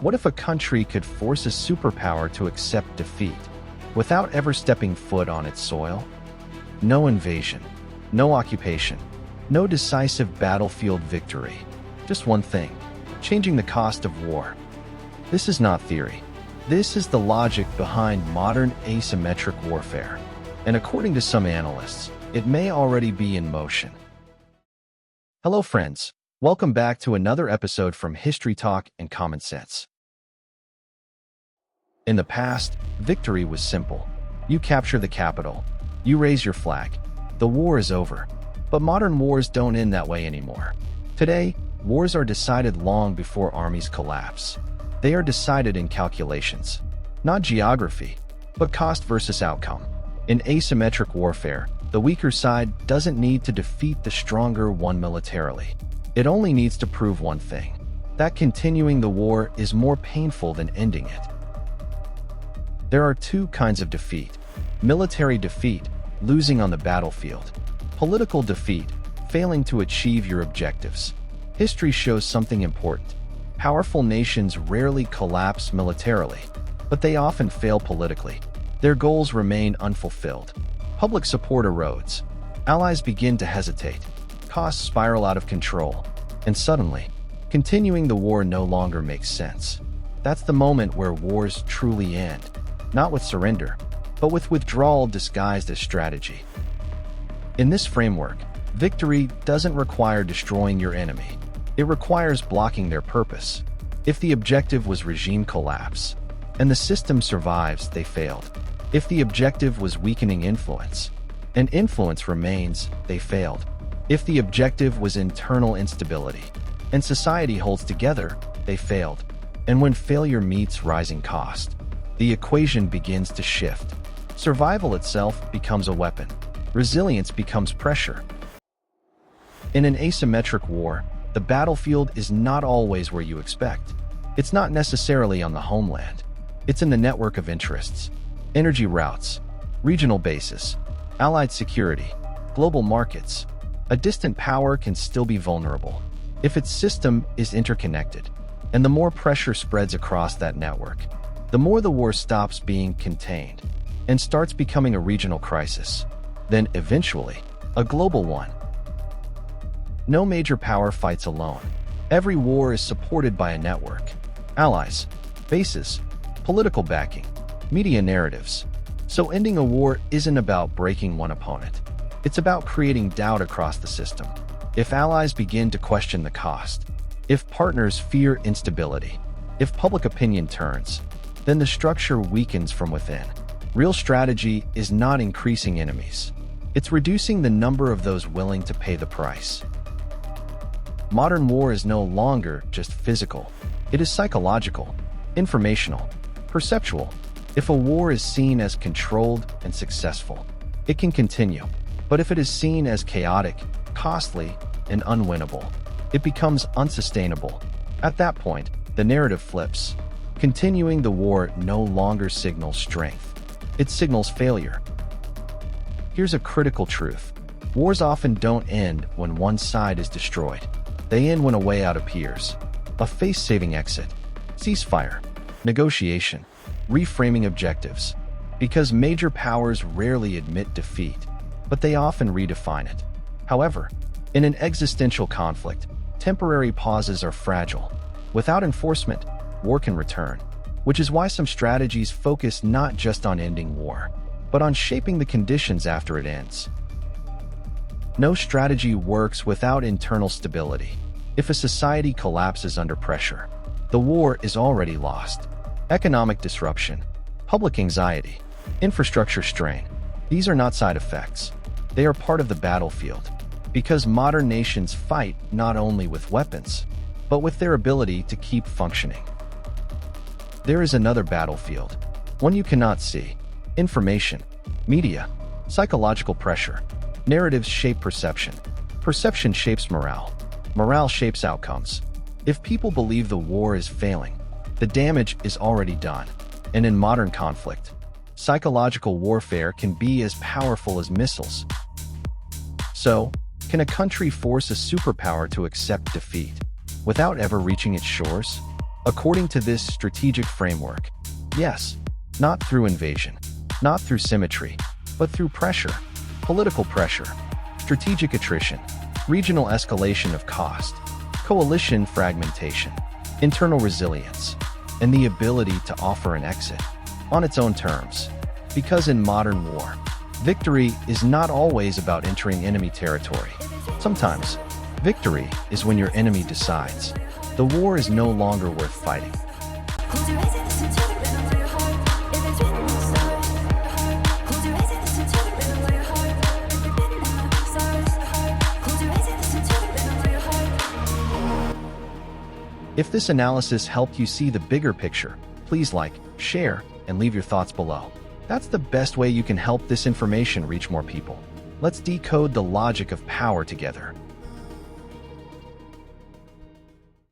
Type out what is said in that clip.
What if a country could force a superpower to accept defeat without ever stepping foot on its soil? No invasion, no occupation, no decisive battlefield victory. Just one thing: changing the cost of war. This is not theory. This is the logic behind modern asymmetric warfare. And according to some analysts, it may already be in motion. Hello friends, welcome back to another episode from History Talk and Common Sense. In the past, victory was simple. You capture the capital, you raise your flag, the war is over. But modern wars don't end that way anymore. Today, wars are decided long before armies collapse. They are decided in calculations, not geography, but cost versus outcome. In asymmetric warfare, the weaker side doesn't need to defeat the stronger one militarily. It only needs to prove one thing: that continuing the war is more painful than ending it. There are two kinds of defeat: military defeat, losing on the battlefield; political defeat, failing to achieve your objectives. History shows something important. Powerful nations rarely collapse militarily, but they often fail politically. Their goals remain unfulfilled. Public support erodes. Allies begin to hesitate. Costs spiral out of control. And suddenly, continuing the war no longer makes sense. That's the moment where wars truly end. Not with surrender, but with withdrawal disguised as strategy. In this framework, victory doesn't require destroying your enemy. It requires blocking their purpose. If the objective was regime collapse, and the system survives, they failed. If the objective was weakening influence, and influence remains, they failed. If the objective was internal instability, and society holds together, they failed. And when failure meets rising cost, the equation begins to shift. Survival itself becomes a weapon. Resilience becomes pressure. In an asymmetric war, the battlefield is not always where you expect. It's not necessarily on the homeland. It's in the network of interests: energy routes, regional bases, allied security, global markets. A distant power can still be vulnerable if its system is interconnected, and the more pressure spreads across that network, the more the war stops being contained and starts becoming a regional crisis, then eventually a global one. No major power fights alone. Every war is supported by a network: allies, bases, political backing, media narratives. So ending a war isn't about breaking one opponent. It's about creating doubt across the system. If allies begin to question the cost, if partners fear instability, if public opinion turns, then the structure weakens from within. Real strategy is not increasing enemies. It's reducing the number of those willing to pay the price. Modern war is no longer just physical. It is psychological, informational, perceptual. If a war is seen as controlled and successful, it can continue. But if it is seen as chaotic, costly, and unwinnable, it becomes unsustainable. At that point, the narrative flips. Continuing the war no longer signals strength. It signals failure. Here's a critical truth: wars often don't end when one side is destroyed. They end when a way out appears. A face-saving exit, ceasefire, negotiation, reframing objectives. Because major powers rarely admit defeat, but they often redefine it. However, in an existential conflict, temporary pauses are fragile. Without enforcement, war can return, which is why some strategies focus not just on ending war, but on shaping the conditions after it ends. No strategy works without internal stability. If a society collapses under pressure, the war is already lost. Economic disruption, public anxiety, infrastructure strain, these are not side effects. They are part of the battlefield, because modern nations fight not only with weapons, but with their ability to keep functioning. There is another battlefield, one you cannot see: information, media, psychological pressure. Narratives shape perception. Perception shapes morale. Morale shapes outcomes. If people believe the war is failing, the damage is already done. And in modern conflict, psychological warfare can be as powerful as missiles. So, can a country force a superpower to accept defeat without ever reaching its shores? according to this strategic framework. Yes, not through invasion, not through symmetry, but through pressure, political pressure, strategic attrition, regional escalation of cost, coalition fragmentation, internal resilience, and the ability to offer an exit on its own terms. Because in modern war, victory is not always about entering enemy territory. Sometimes, victory is when your enemy decides the war is no longer worth fighting. If this analysis helped you see the bigger picture, please like, share, and leave your thoughts below. That's the best way you can help this information reach more people. Let's decode the logic of power together.